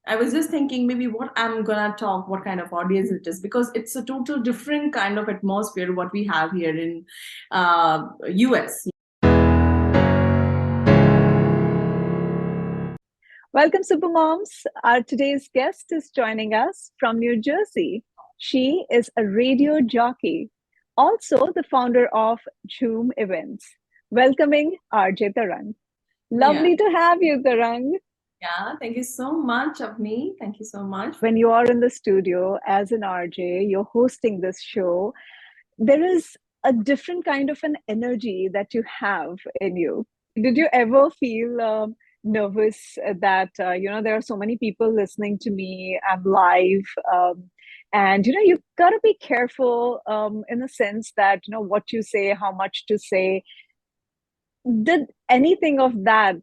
I was just thinking maybe what I'm gonna talk, what kind of audience it is, because it's a total different kind of atmosphere what we have here in US. Welcome, Supermoms. Our today's guest is joining us from New Jersey. She is a radio jockey, also the founder of Jhoom Events. Welcoming RJ Tarang. Yeah. Lovely to have you, Tarang. Yeah, thank you so much, Avni. Thank you so much. When you are in the studio as an RJ, you're hosting this show, there is a different kind of an energy that you have in you. Did you ever feel nervous that there are so many people listening to me? I'm live, and you've got to be careful in the sense that what you say, how much to say. Did anything of that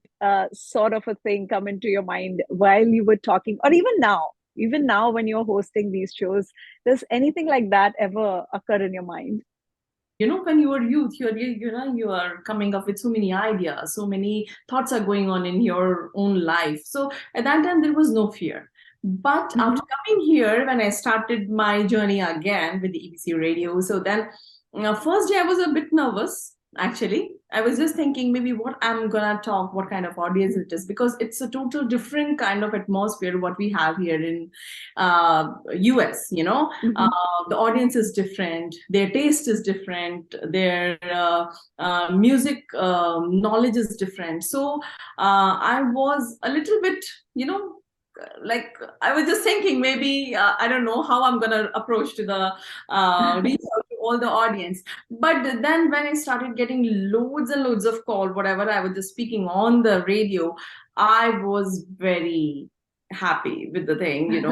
sort of a thing come into your mind while you were talking, or even now? Even now, when you're hosting these shows, does anything like that ever occur in your mind? When you are youth, you are coming up with so many ideas, so many thoughts are going on in your own life. So at that time, there was no fear. But Mm-hmm. after coming here, when I started my journey again with the EBC Radio, so then first day I was a bit nervous. Actually, I was just thinking maybe what I'm gonna talk, what kind of audience it is, because it's a total different kind of atmosphere what we have here in US. Mm-hmm. The audience is different, their taste is different, their music knowledge is different. So I was a little bit, like I was just thinking maybe I don't know how I'm gonna approach to the reach out to all the audience. But then when I started getting loads and loads of call, whatever I was just speaking on the radio, I was very happy with the thing,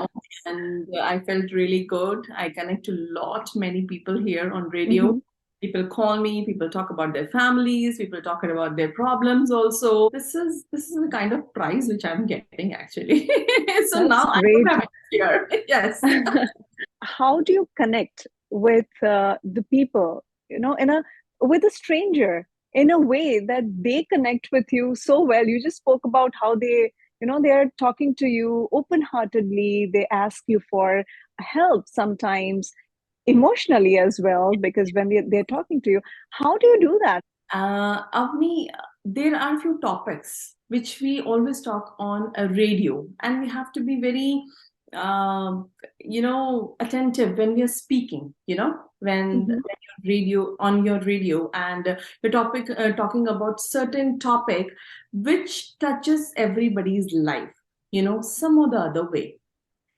and I felt really good. I connect to lot many people here on radio. Mm-hmm. People call me, people talk about their families, people talking about their problems also. This is the kind of prize which I'm getting actually. So now That's I don't great. have it here. Yes. How do you connect with the people, in a with a stranger in a way that they connect with you so well? You just spoke about how they're talking to you open-heartedly. They ask you for help sometimes emotionally as well, because when they're talking to you, how do you do that? Avni, there are few topics which we always talk on a radio, and we have to be very, attentive when we are speaking. When Hmm. you're radio on your radio, and the topic talking about certain topic which touches everybody's life. Some or the other way.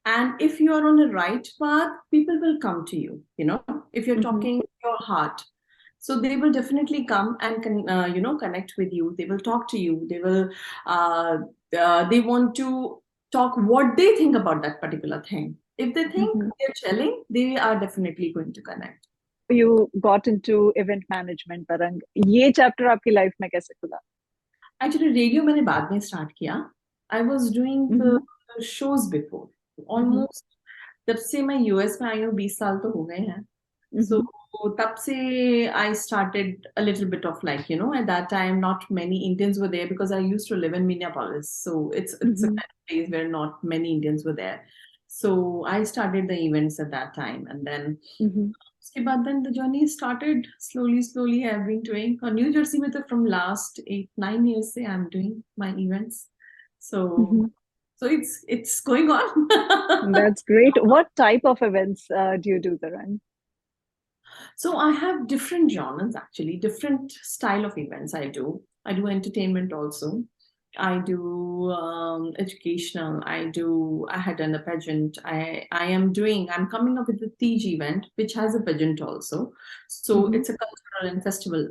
And if you are on the right path, people will come to you. If you're Hmm. talking your heart, so they will definitely come and connect with you. They will talk to you. Uh, they want to talk what they think about that particular thing. If they think Hmm. they're telling, they are definitely going to connect. You got into event management, Tarang. ये chapter आपकी life में कैसे खुला? Actually, radio मैंने बाद में start किया. I was doing Hmm. shows before. Hmm. Almost जब से मैं यूएस में आई हूँ 20 साल तो हो गए हैं. So Hmm. तब से I started a little bit of like, at that time not many Indians were there because I used to live in Minneapolis. So it's a Hmm. kind of place where not many Indians were there. So I started the events at that time, and then Hmm. उसके बाद then the journey started slowly. I've been doing on New Jersey with it from last 8-9 years. Say I'm doing my events. So Hmm. so it's going on. That's great. What type of events do you do, Taran? So I have different genres actually, different style of events I do. I do entertainment also. I do educational. I had done a pageant. I'm coming up with a TG event, which has a pageant also. So Hmm. it's a cultural and festival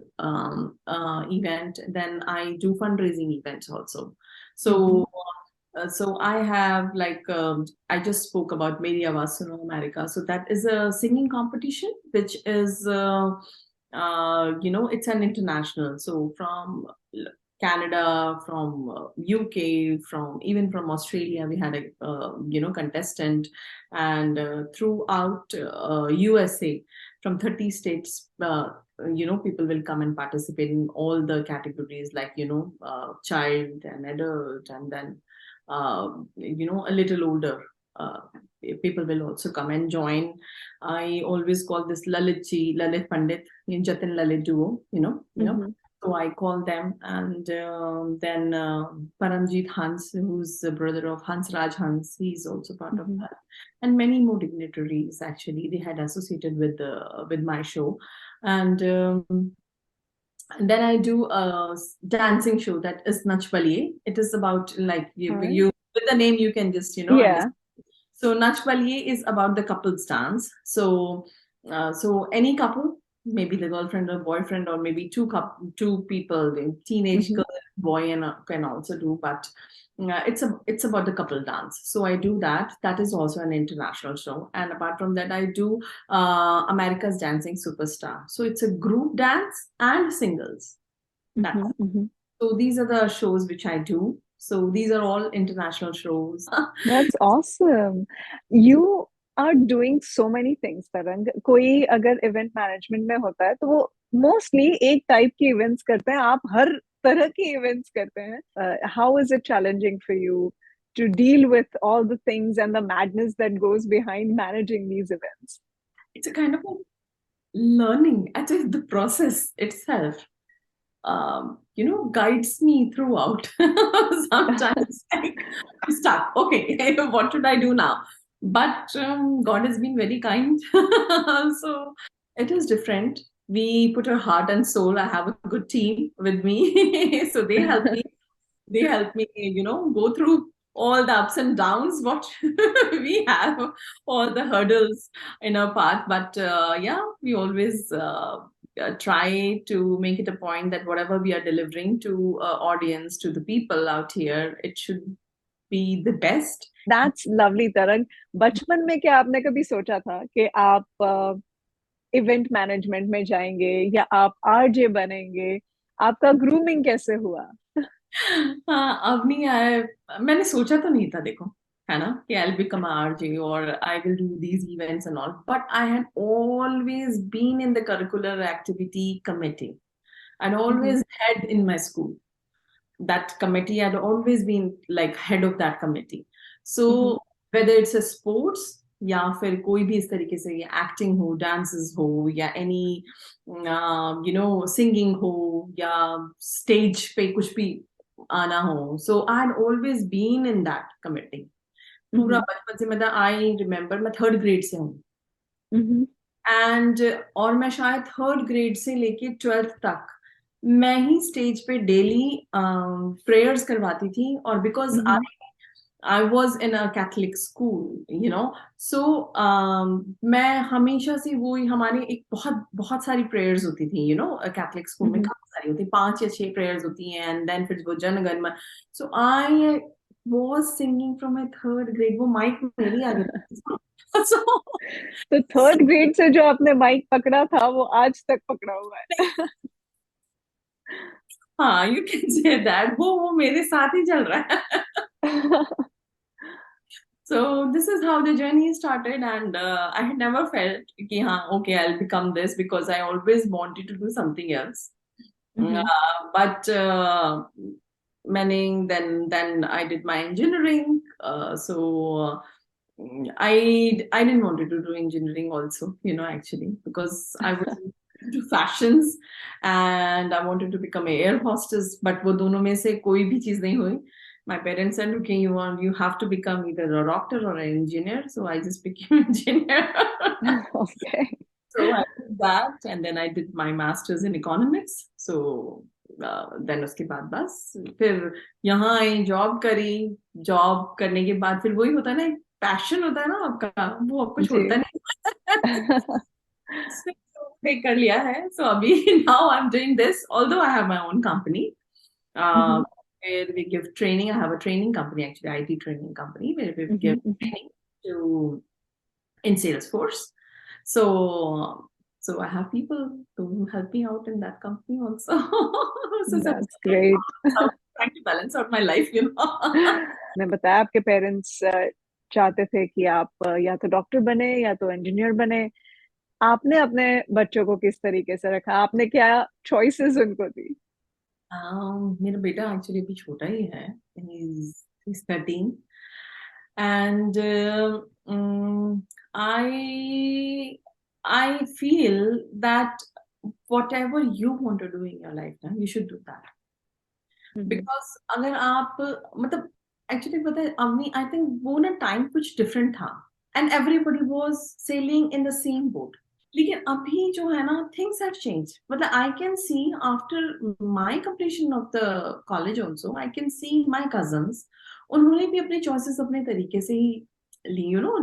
event. Then I do fundraising events also. Hmm. So so I have like I just spoke about Media Vasuna America. So that is a singing competition, which is it's an international. So from Canada, from UK, from Australia, we had a contestant, and throughout USA, from 30 states. People will come and participate in all the categories like child and adult, and then a little older people will also come and join. I always call this Lalit Pandit, Jatin Lalit duo, So I call them, and then Paramjit Hans, who's the brother of Hans Raj Hans, he's also part of that, and many more dignitaries. Actually, they had associated with my show, and then I do a dancing show that is Nach Baliye. It is about like you with the name you can just understand. So Nach Baliye is about the couples dance. So any couple, maybe the girlfriend or boyfriend, or maybe two people, teenage girl, boy, and can also do. But it's about the couple dance. So I do that. That is also an international show. And apart from that, I do America's Dancing Superstar. So it's a group dance and singles. So these are the shows which I do. So these are all international shows. That's awesome. You are doing so many things, Tarang. कोई अगर event management में होता है तो वो mostly एक type के events करते हैं. आप हर तरह के events करते हैं. How is it challenging for you to deal with all the things and the madness that goes behind managing these events? It's a kind of a learning. Actually, the process itself, guides me throughout. Sometimes I'm stuck. Okay, what should I do now? But God has been very kind. So it is different. We put our heart and soul. I have a good team with me. So they help me. They help me, go through all the ups and downs, what we have, all the hurdles in our path. But we always try to make it a point that whatever we are delivering to audience, to the people out here, it should be the best. That's lovely, Tarang. बचपन में क्या आपने कभी सोचा था कि आप event management में जाएंगे या आप आरजे बनेंगे? आपका ग्रूमिंग कैसे हुआ? अवनी, मैंने सोचा तो नहीं था, देखो, है ना, कि I'll become an RJ or I will do these events and all. But I had always been in the curricular activity committee. I'd always had in my school that committee. I'd always been like head of that committee. So whether it's a sports या फिर कोई भी इस तरीके से acting हो, dances हो, या एनी सिंगिंग हो, या स्टेज पे कुछ भी आना हो. So I had always been in that committee पूरा बचपन से. मतलब आई रिमेम्बर मैं 3rd ग्रेड से हूँ, एंड और मैं शायद 3rd ग्रेड से लेके 12th तक मैं ही स्टेज पे डेली प्रेयर्स करवाती थी. और because I was in a Catholic school, so मैं हमेशा से वो हमारे एक बहुत सारी prayers होती थी, Catholic school में काफी सारी होती, 5 या 6 prayers होती हैं, and then फिर वो जनगण मन. So I was singing from my 3rd grade. वो माइक मेरी आ गई. तो 3rd grade से जो आपने माइक पकड़ा था वो आज तक पकड़ा हुआ है. हाँ, you can say that. वो मेरे साथ ही चल रहा है. So this is how the journey started, and I had never felt कि हाँ, okay, I'll become this, because I always wanted to do something else. But then I did my engineering. So I didn't want to do engineering also, actually, because I was into fashions and I wanted to become an air hostess. But वो दोनों में से कोई भी चीज नहीं हुई. My parents said, okay, you have to become either a doctor or an engineer. So I just became an engineer. Okay. So I did that, and then I did my master's in economics. So then उसके बाद बस फिर यहाँ आई, job करी. Job करने के बाद फिर वही होता है ना, पैशन होता है ना आपका, वो आपको छोड़ता नहीं. So, कर लिया है. So अभी now I'm doing this, although I have my own company. Where we give training. I have a training company, actually, IT training company, where we give training in Salesforce. So I have people to help me out in that company also. So that's great. Trying to balance out my life, मैं बताया आपके parents चाहते थे कि आप या तो doctor बने या तो इंजीनियर बने. आपने अपने बच्चों को किस तरीके से रखा? आपने क्या चॉइसेस उनको दी? मेरा बेटा एक्चुअली अभी छोटा ही है. He's He's 13. And I feel that whatever you want to do in your life, ना, you should do that. Because अगर आप मतलब actually पता है अवनी, I think वो ना time कुछ different था and everybody was sailing in the same boat. लेकिन अभी जो है ना things have changed. मतलब I can see after my completion of the college also, I can see my cousins, उन्होंने भी अपने choices अपने तरीके से ही ली, you know,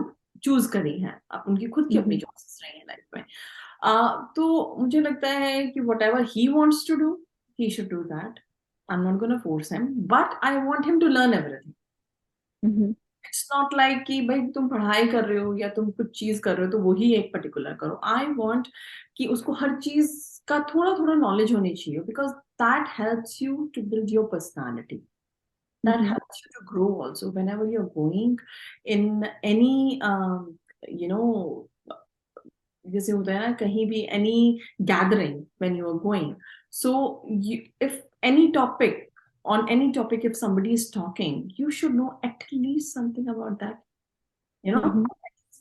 choose करी हैं. अब उनकी खुद की अपनी choices रही हैं life में. तो मुझे लगता है कि whatever he wants to do, he should do that. I'm not going to force him, but I want him to learn everything. It's not like कि भाई तुम पढ़ाई कर रहे हो या तुम कुछ चीज कर रहे हो तो वही एक पर्टिकुलर करो. I want कि उसको हर चीज का थोड़ा थोड़ा knowledge होनी चाहिए, because that helps you to build your personality. That helps you to grow also whenever you're going in any you know, जैसे होता है ना कहीं भी any gathering when you are going. So if any topic, on any topic, if somebody is talking, you should know at least something about that. You know,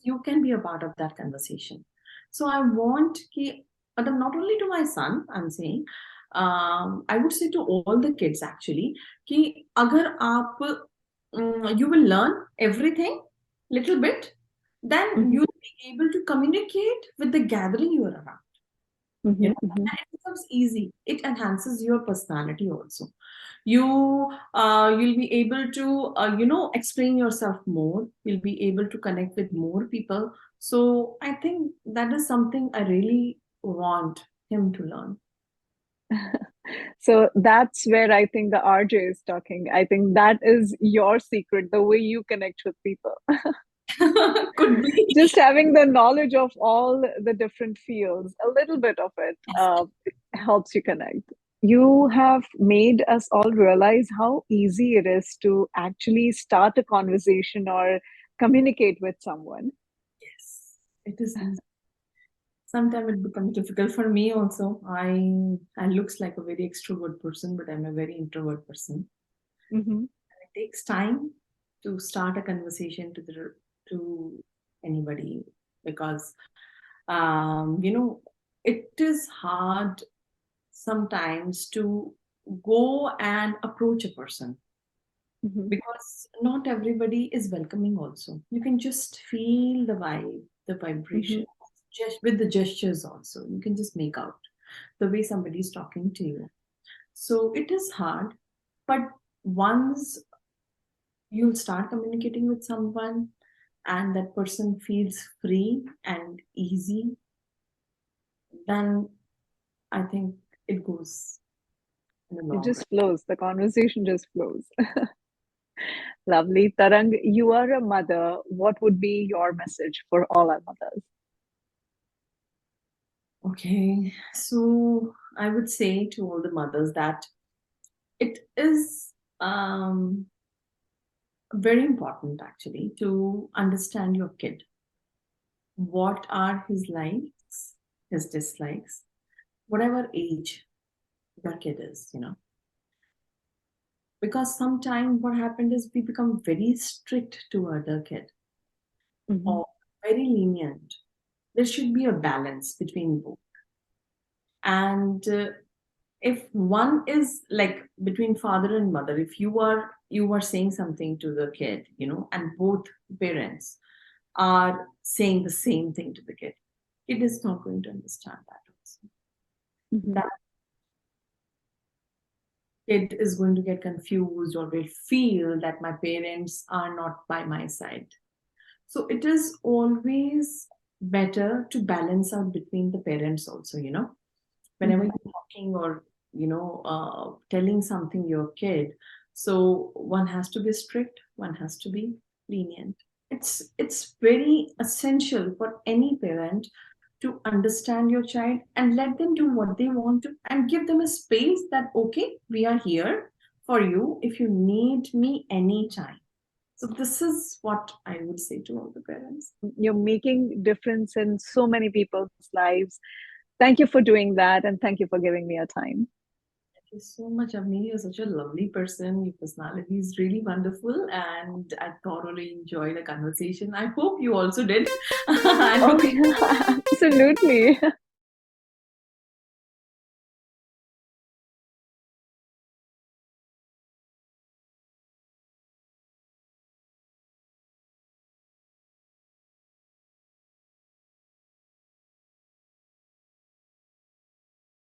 you can be a part of that conversation. So I want ki, but not only to my son, I'm saying, I would say to all the kids actually, कि अगर आप you will learn everything little bit, then you'll be able to communicate with the gathering you are around. You know, and it becomes easy. It enhances your personality also. You'll be able to you know, explain yourself more. You'll be able to connect with more people. So I think that is something I really want him to learn. So that's where I think the RJ is talking. I think that is your secret, the way you connect with people. Could be. Just having the knowledge of all the different fields, a little bit of it, helps you connect. You have made us all realize how easy it is to actually start a conversation or communicate with someone. Yes, it is easy. Sometimes it becomes difficult for me also. I looks like a very extrovert person, but I'm a very introvert person. It takes time to start a conversation to anybody, because you know, it is hard sometimes to go and approach a person, because not everybody is welcoming also. You can just feel the vibe, the vibration, just with the gestures also. You can just make out the way somebody is talking to you. So it is hard, but once you'll start communicating with someone and that person feels free and easy, then I think it goes in the long It run. just flows. The conversation just flows. Lovely. Tarang, you are a mother. What would be your message for all our mothers? Okay, so I would say to all the mothers that it is very important actually to understand your kid. What are his likes, his dislikes, whatever age your kid is, you know. Because sometimes what happened is we become very strict toward the kid or very lenient. There should be a balance between both. And if one is like between father and mother, if you are saying something to the kid, you know, and both parents are saying the same thing to the kid, it is not going to understand that also. That kid is going to get confused or will feel that my parents are not by my side. So it is always better to balance out between the parents also, you know. Whenever you're talking or, you know, telling something your kid, so one has to be strict, one has to be lenient. It's very essential for any parent to understand your child and let them do what they want to, and give them a space that, okay, we are here for you if you need me anytime. So this is what I would say to all the parents. You're making difference in so many people's lives. Thank you for doing that, and thank you for giving me your time. you so much, Avni. You're such a lovely person. Your personality is really wonderful, and I thoroughly enjoyed the conversation. I hope you also did. I Oh, know. yeah, absolutely.